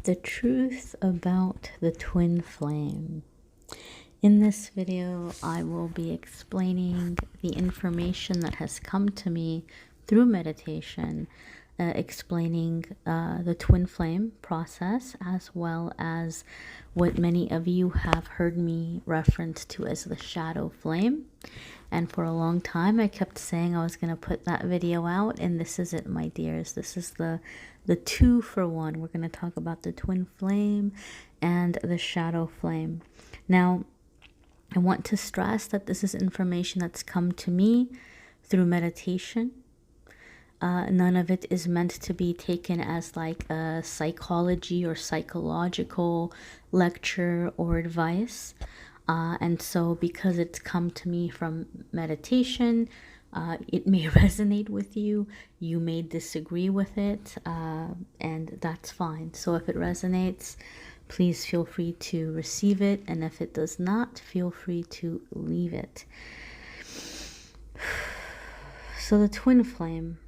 The truth about the twin flame. In this video, I will be explaining the information that has come to me through meditation, explaining the twin flame process, as well as what many of you have heard me reference to as the shadow flame. And for a long time, I kept saying I was going to put that video out, and this is it, my dears. This is the 2-for-1. We're going to talk about the twin flame and the shadow flame. Now, I want to stress that this is information that's come to me through meditation. None of it is meant to be taken as like a psychology or psychological lecture or advice. And so because it's come to me from meditation, it may resonate with you. You may disagree with it, and that's fine. So if it resonates, please feel free to receive it. And if it does not, feel free to leave it. So the twin flame.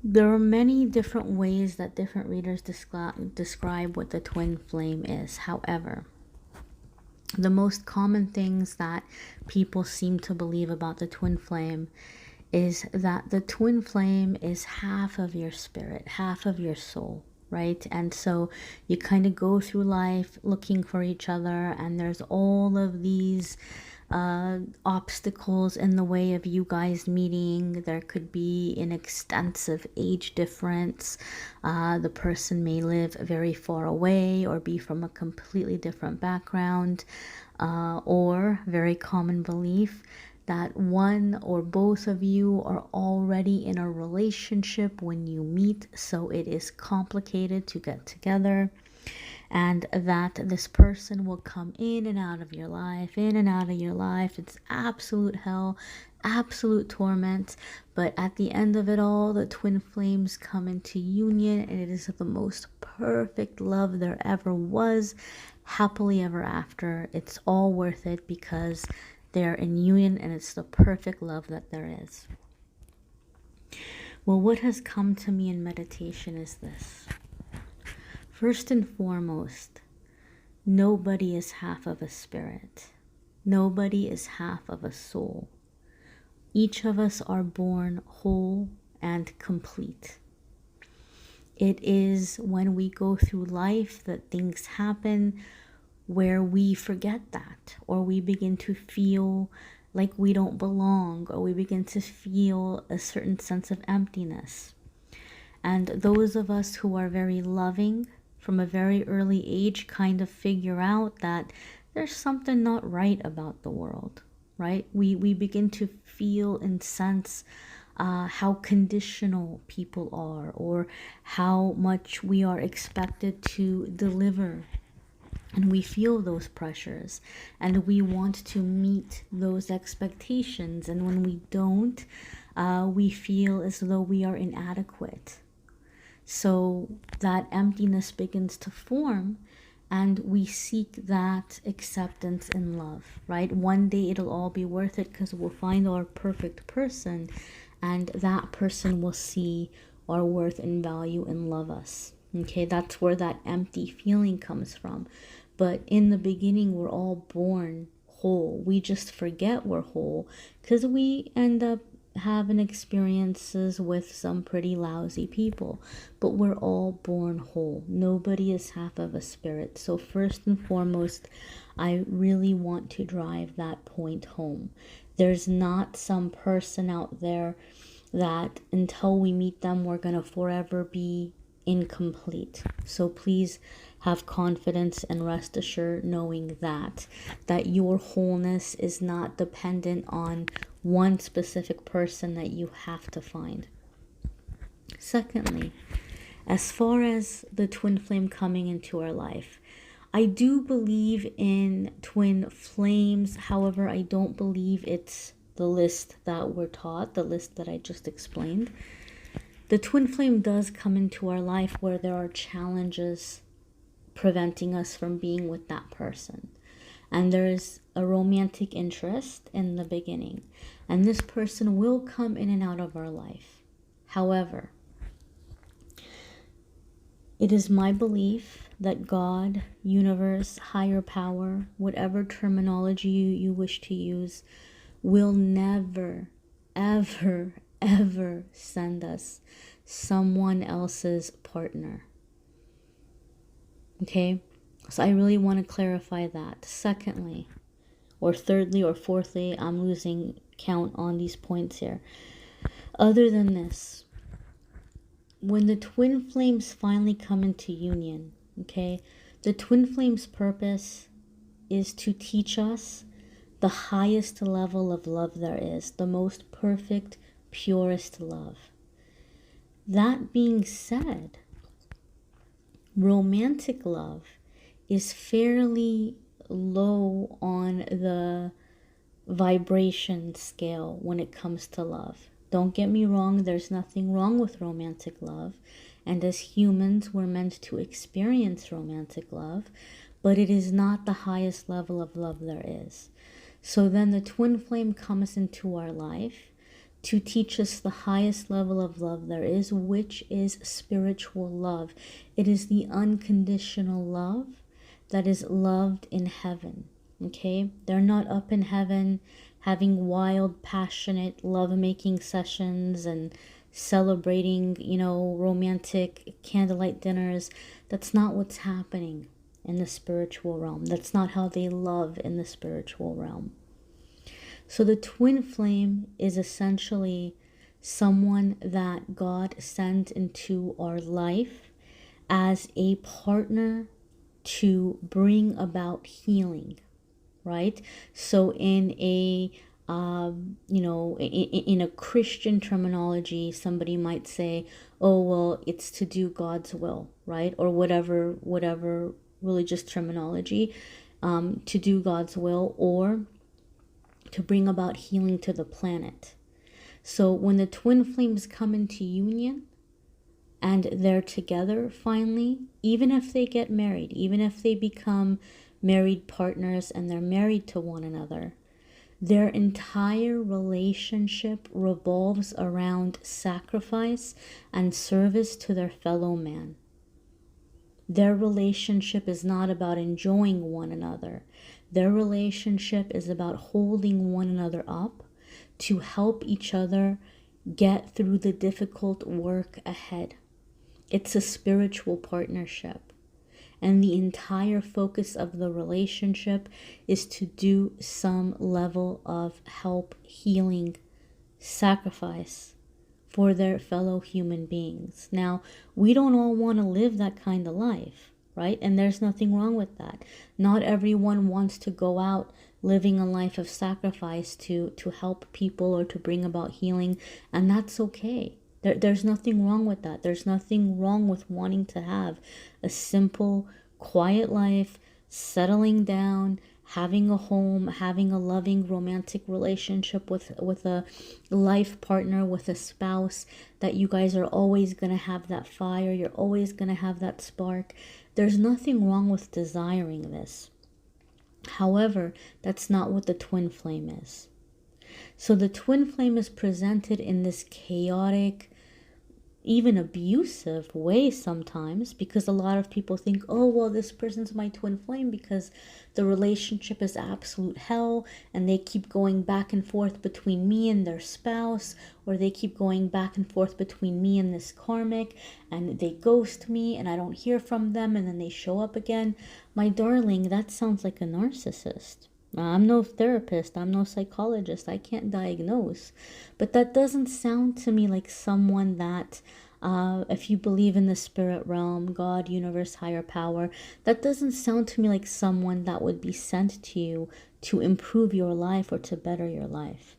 There are many different ways that different readers describe what the twin flame is. However, the most common things that people seem to believe about the twin flame is that the twin flame is half of your spirit, half of your soul, right? And so you kind of go through life looking for each other, and there's all of these obstacles in the way of you guys meeting. There could be an extensive age difference. The person may live very far away or be from a completely different background, or very common belief that one or both of you are already in a relationship when you meet, so it is complicated to get together. And that this person will come in and out of your life, in and out of your life. It's absolute hell, absolute torment. But at the end of it all, the twin flames come into union, and it is the most perfect love there ever was, happily ever after. It's all worth it because they're in union, and it's the perfect love that there is. Well, what has come to me in meditation is this. First and foremost, nobody is half of a spirit. Nobody is half of a soul. Each of us are born whole and complete. It is when we go through life that things happen where we forget that, or we begin to feel like we don't belong, or we begin to feel a certain sense of emptiness. And those of us who are very loving from a very early age kind of figure out that there's something not right about the world, right? We begin to feel and sense how conditional people are, or how much we are expected to deliver. And we feel those pressures, and we want to meet those expectations. And when we don't, we feel as though we are inadequate. So that emptiness begins to form, and we seek that acceptance and love, right? One day it'll all be worth it because we'll find our perfect person, and that person will see our worth and value and love us. Okay, that's where that empty feeling comes from. But in the beginning, we're all born whole. We just forget we're whole because we end up having experiences with some pretty lousy people, but we're all born whole. Nobody is half of a spirit. So first and foremost, I really want to drive that point home. There's not some person out there that until we meet them, we're going to forever be incomplete. So please have confidence and rest assured knowing that your wholeness is not dependent on one specific person that you have to find. Secondly, as far as the twin flame coming into our life, I do believe in twin flames. However, I don't believe it's the list that we're taught, the list that I just explained. The twin flame does come into our life where there are challenges preventing us from being with that person. And there is a romantic interest in the beginning. And this person will come in and out of our life. However, It is my belief that God, universe, higher power, whatever terminology you wish to use, will never, ever, ever send us someone else's partner. Okay? So I really want to clarify that. Secondly, or thirdly, or fourthly, I'm losing count on these points here. Other than this, when the twin flames finally come into union, okay, the twin flames' purpose is to teach us the highest level of love there is, the most perfect, purest love. That being said, romantic love is fairly low on the vibration scale when it comes to love. Don't get me wrong, there's nothing wrong with romantic love. And as humans, we're meant to experience romantic love, but it is not the highest level of love there is. So then the twin flame comes into our life to teach us the highest level of love there is, which is spiritual love. It is the unconditional love that is loved in heaven. Okay? They're not up in heaven having wild, passionate love-making sessions and celebrating, romantic candlelight dinners. That's not what's happening in the spiritual realm. That's not how they love in the spiritual realm. So the twin flame is essentially someone that God sent into our life as a partner to bring about healing, right? So in a in a Christian terminology, somebody might say, oh, well, it's to do God's will, right? Or whatever religious terminology, to do God's will, or to bring about healing to the planet. So when the twin flames come into union and they're together finally, even if they get married, even if they become married partners and they're married to one another, their entire relationship revolves around sacrifice and service to their fellow man. Their relationship is not about enjoying one another. Their relationship is about holding one another up to help each other get through the difficult work ahead. It's a spiritual partnership. And the entire focus of the relationship is to do some level of help, healing, sacrifice for their fellow human beings. Now, we don't all want to live that kind of life, right? And there's nothing wrong with that. Not everyone wants to go out living a life of sacrifice to help people or to bring about healing, and that's okay. There's nothing wrong with that. There's nothing wrong with wanting to have a simple, quiet life, settling down, having a home, having a loving romantic relationship with a life partner, with a spouse, that you guys are always going to have that fire. You're always going to have that spark. There's nothing wrong with desiring this. However, that's not what the twin flame is. So the twin flame is presented in this chaotic, even abusive way sometimes, because a lot of people think, oh, well, this person's my twin flame because the relationship is absolute hell and they keep going back and forth between me and their spouse, or they keep going back and forth between me and this karmic, and they ghost me and I don't hear from them and then they show up again. My darling, that sounds like a narcissist. I'm no therapist, I'm no psychologist, I can't diagnose, but that doesn't sound to me like someone that, if you believe in the spirit realm, God, universe, higher power, that doesn't sound to me like someone that would be sent to you to improve your life or to better your life.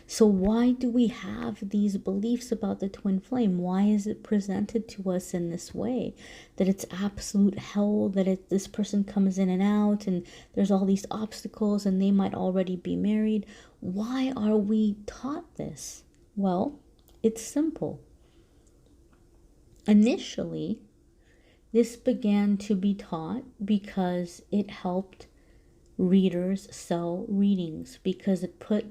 So why do we have these beliefs about the twin flame? Why is it presented to us in this way? That it's absolute hell, that this person comes in and out and there's all these obstacles and they might already be married. Why are we taught this? Well, it's simple. Initially, this began to be taught because it helped readers sell readings, because it put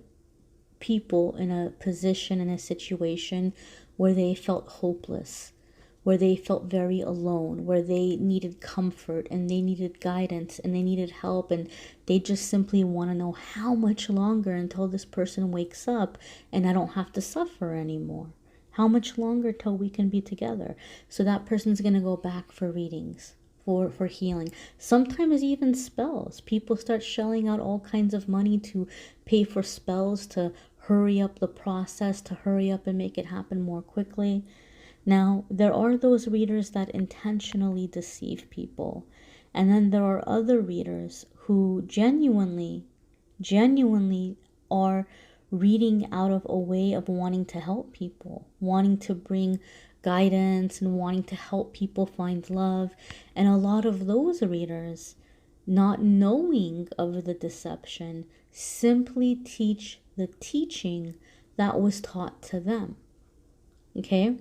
people in a position, in a situation where they felt hopeless, where they felt very alone, where they needed comfort and they needed guidance and they needed help, and they just simply want to know how much longer until this person wakes up and I don't have to suffer anymore. How much longer till we can be together? So that person's going to go back for readings, for healing. Sometimes even spells. People start shelling out all kinds of money to pay for spells to hurry up the process, to hurry up and make it happen more quickly. Now, there are those readers that intentionally deceive people. And then there are other readers who genuinely are reading out of a way of wanting to help people, wanting to bring guidance and wanting to help people find love. And a lot of those readers, not knowing of the deception, simply teach the teaching that was taught to them. Okay,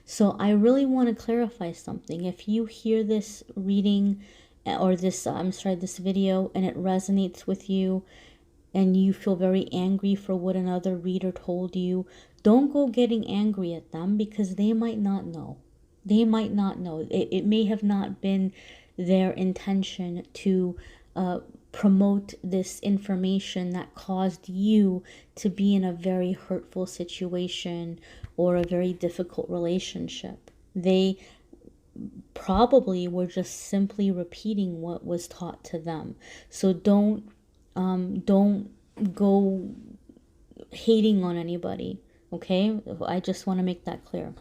so I really want to clarify something. If you hear this reading or this video and it resonates with you and you feel very angry for what another reader told you, don't go getting angry at them, because they might not know. They might not know. It may have not been their intention to promote this information that caused you to be in a very hurtful situation or a very difficult relationship. They probably were just simply repeating what was taught to them. So don't go hating on anybody, okay? I just want to make that clear.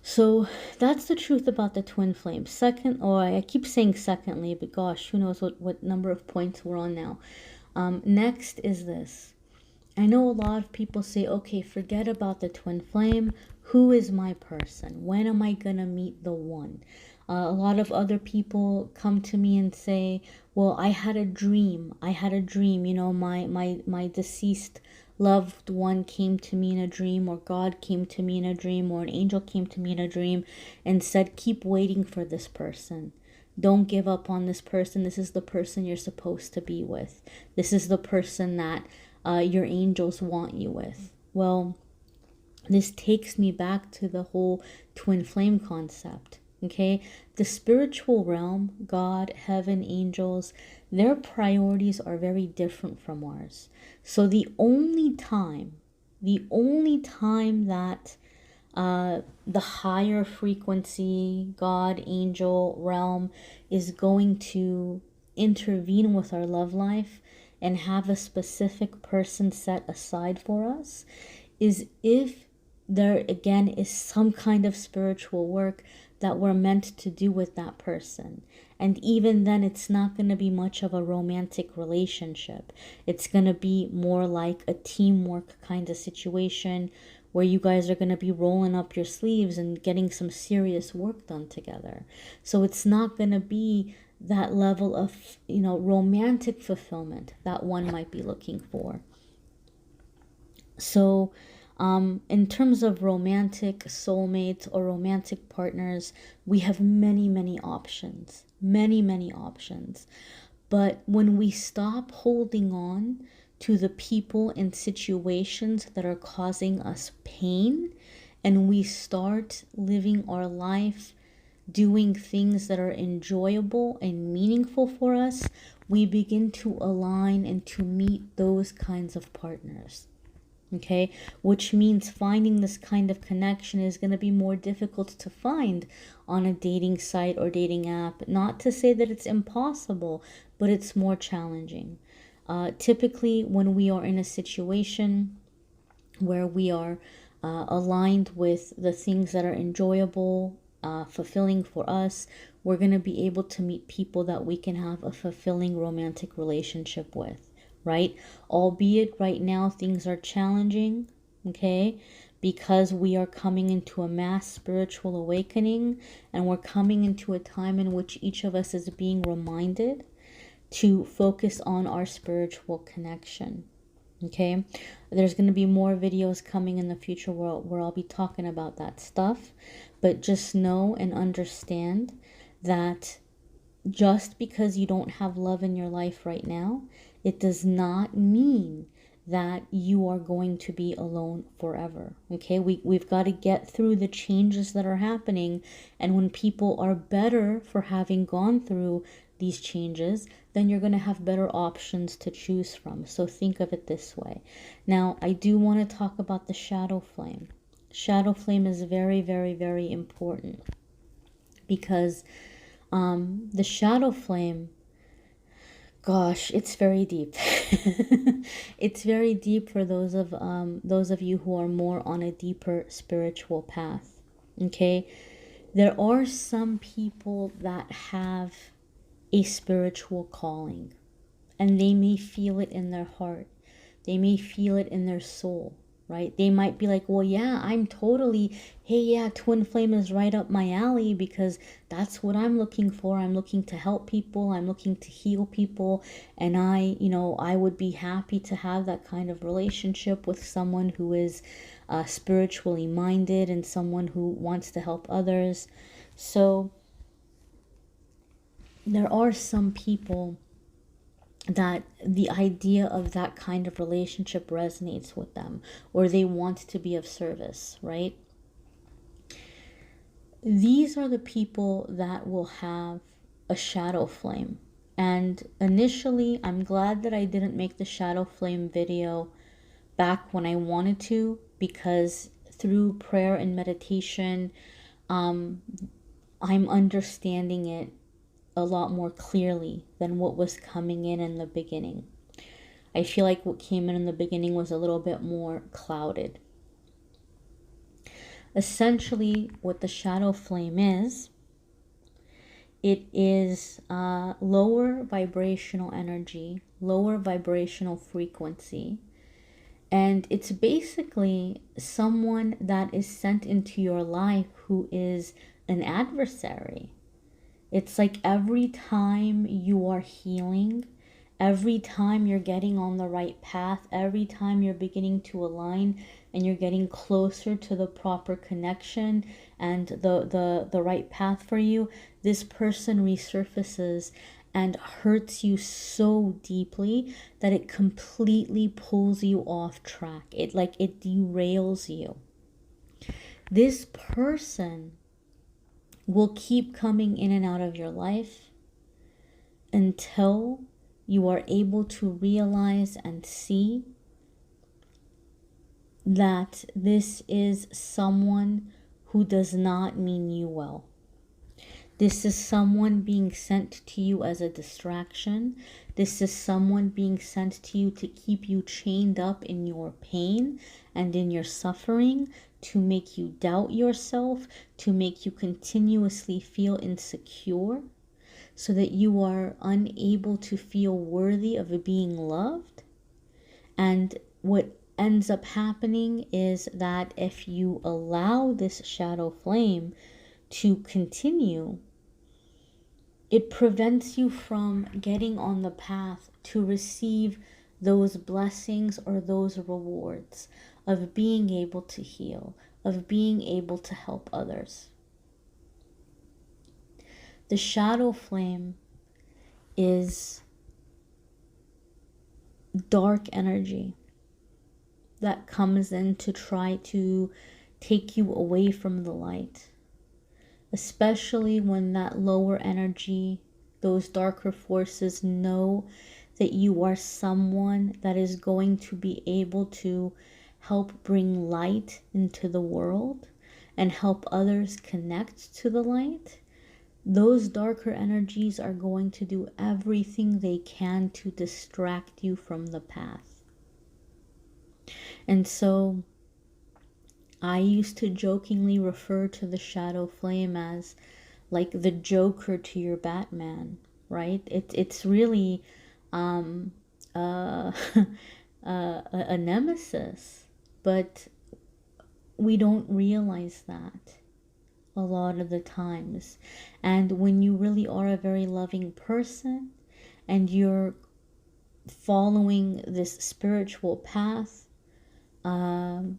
So that's the truth about the twin flames. Second, or I keep saying secondly, but gosh, who knows what number of points we're on now. Next is this. I know a lot of people say, okay, forget about the twin flame. Who is my person? When am I going to meet the one? A lot of other people come to me and say, well, I had a dream. You know, my deceased loved one came to me in a dream, or God came to me in a dream, or an angel came to me in a dream and said, keep waiting for this person. Don't give up on this person. This is the person you're supposed to be with. This is the person that your angels want you with. Well, this takes me back to the whole twin flame concept. Okay, the spiritual realm, God, heaven, angels, their priorities are very different from ours. So the only time that the higher frequency, God, angel, realm is going to intervene with our love life and have a specific person set aside for us is if there again is some kind of spiritual work that we're meant to do with that person. And even then, it's not going to be much of a romantic relationship. It's going to be more like a teamwork kind of situation where you guys are going to be rolling up your sleeves and getting some serious work done together. So it's not going to be that level of, you know, romantic fulfillment that one might be looking for. So in terms of romantic soulmates or romantic partners, we have many options. Many options. But when we stop holding on to the people and situations that are causing us pain, and we start living our life doing things that are enjoyable and meaningful for us, we begin to align and to meet those kinds of partners. Okay, which means finding this kind of connection is going to be more difficult to find on a dating site or dating app. Not to say that it's impossible, but it's more challenging. Typically, when we are in a situation where we are aligned with the things that are enjoyable, fulfilling for us, we're going to be able to meet people that we can have a fulfilling romantic relationship with. Right? Albeit right now things are challenging, okay? Because we are coming into a mass spiritual awakening, and we're coming into a time in which each of us is being reminded to focus on our spiritual connection. Okay? There's going to be more videos coming in the future where I'll be talking about that stuff, but just know and understand that just because you don't have love in your life right now, it does not mean that you are going to be alone forever. Okay, we've got to get through the changes that are happening. And when people are better for having gone through these changes, then you're going to have better options to choose from. So think of it this way. Now, I do want to talk about the shadow flame. Shadow flame is very, very, very important because the shadow flame, gosh, it's very deep. It's very deep for those of you who are more on a deeper spiritual path. Okay, there are some people that have a spiritual calling, and they may feel it in their heart. They may feel it in their soul, right? They might be like, well, yeah, I'm totally, hey, yeah, twin flame is right up my alley because that's what I'm looking for. I'm looking to help people. I'm looking to heal people. And I would be happy to have that kind of relationship with someone who is spiritually minded and someone who wants to help others. So there are some people that the idea of that kind of relationship resonates with them, or they want to be of service, right? These are the people that will have a shadow flame. And initially, I'm glad that I didn't make the shadow flame video back when I wanted to, because through prayer and meditation, I'm understanding it a lot more clearly than what was coming in the beginning. I feel like what came in the beginning was a little bit more clouded. Essentially, what the shadow flame is, it is lower vibrational energy, lower vibrational frequency, and it's basically someone that is sent into your life who is an adversary. It's like every time you are healing, every time you're getting on the right path, every time you're beginning to align and you're getting closer to the proper connection and the right path for you, this person resurfaces and hurts you so deeply that it completely pulls you off track. It derails you. This person will keep coming in and out of your life until you are able to realize and see that this is someone who does not mean you well. This is someone being sent to you as a distraction. This is someone being sent to you to keep you chained up in your pain and in your suffering, to make you doubt yourself, to make you continuously feel insecure, so that you are unable to feel worthy of being loved. And what ends up happening is that if you allow this shadow flame to continue, it prevents you from getting on the path to receive those blessings or those rewards of being able to heal, of being able to help others. The shadow flame is dark energy that comes in to try to take you away from the light, especially when that lower energy, those darker forces know that you are someone that is going to be able to help bring light into the world and help others connect to the light. Those darker energies are going to do everything they can to distract you from the path. And so I used to jokingly refer to the shadow flame as like the Joker to your Batman, right? It's really a nemesis, but we don't realize that a lot of the times. And when you really are a very loving person and you're following this spiritual path of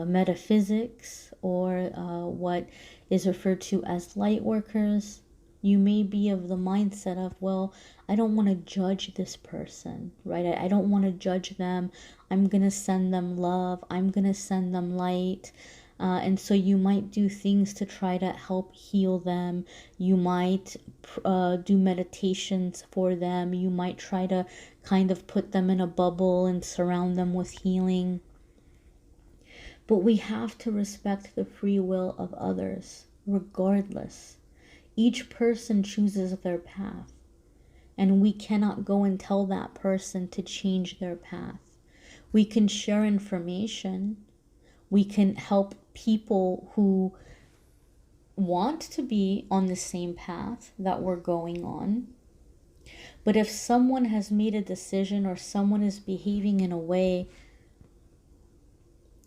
metaphysics, or what is referred to as light workers, You may be of the mindset of, well, I don't want to judge this person, right? I don't want to judge them. I'm going to send them love. I'm going to send them light. And so you might do things to try to help heal them. You might do meditations for them. You might try to kind of put them in a bubble and surround them with healing. But we have to respect the free will of others, regardless. Each person chooses their path, and we cannot go and tell that person to change their path. We can share information. We can help people who want to be on the same path that we're going on. But if someone has made a decision or someone is behaving in a way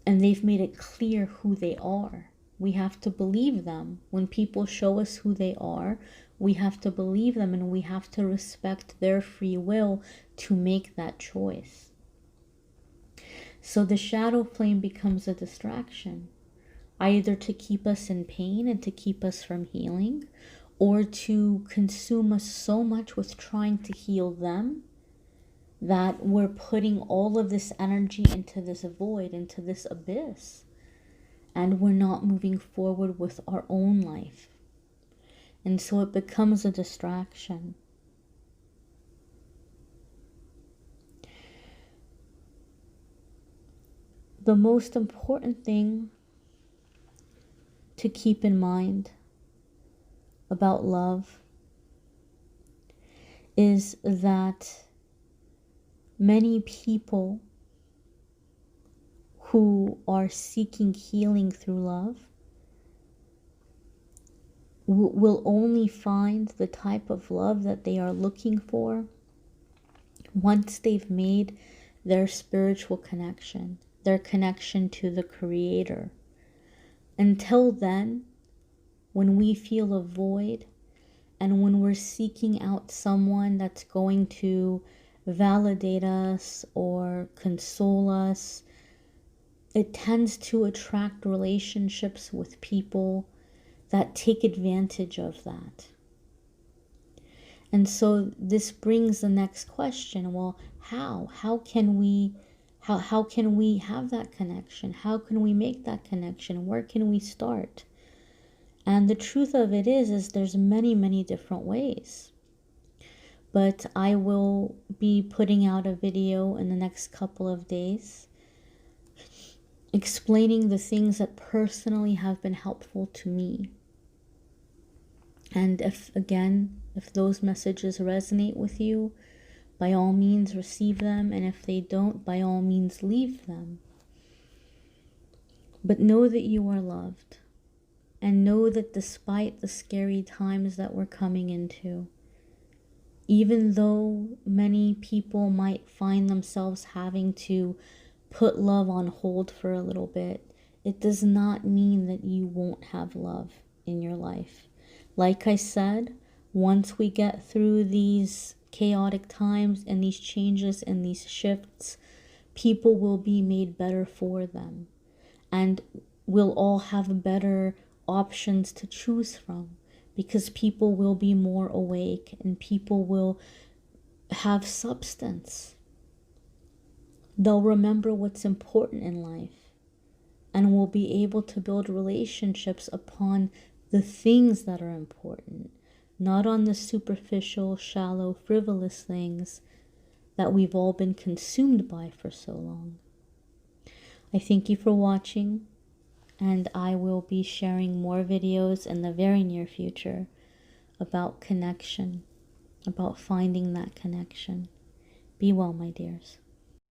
and they've made it clear who they are, we have to believe them. When people show us who they are, we have to believe them, and we have to respect their free will to make that choice. So the shadow flame becomes a distraction, either to keep us in pain and to keep us from healing, or to consume us so much with trying to heal them that we're putting all of this energy into this void, into this abyss, and we're not moving forward with our own life. And so it becomes a distraction. The most important thing to keep in mind about love is that many people who are seeking healing through love will only find the type of love that they are looking for once they've made their spiritual connection, their connection to the Creator. Until then, when we feel a void and when we're seeking out someone that's going to validate us or console us, it tends to attract relationships with people that take advantage of that. And so this brings the next question. Well, how can we have that connection? How can we make that connection? Where can we start? And the truth of it is there's many different ways. But I will be putting out a video in the next couple of days explaining the things that personally have been helpful to me. And if those messages resonate with you, by all means receive them, and if they don't, by all means leave them. But know that you are loved, and know that despite the scary times that we're coming into, even though many people might find themselves having to put love on hold for a little bit, it does not mean that you won't have love in your life. Like I said, once we get through these chaotic times and these changes and these shifts, people will be made better for them. And we'll all have better options to choose from, because people will be more awake and people will have substance. They'll remember what's important in life and will be able to build relationships upon the things that are important, not on the superficial, shallow, frivolous things that we've all been consumed by for so long. I thank you for watching, and I will be sharing more videos in the very near future about connection, about finding that connection. Be well, my dears.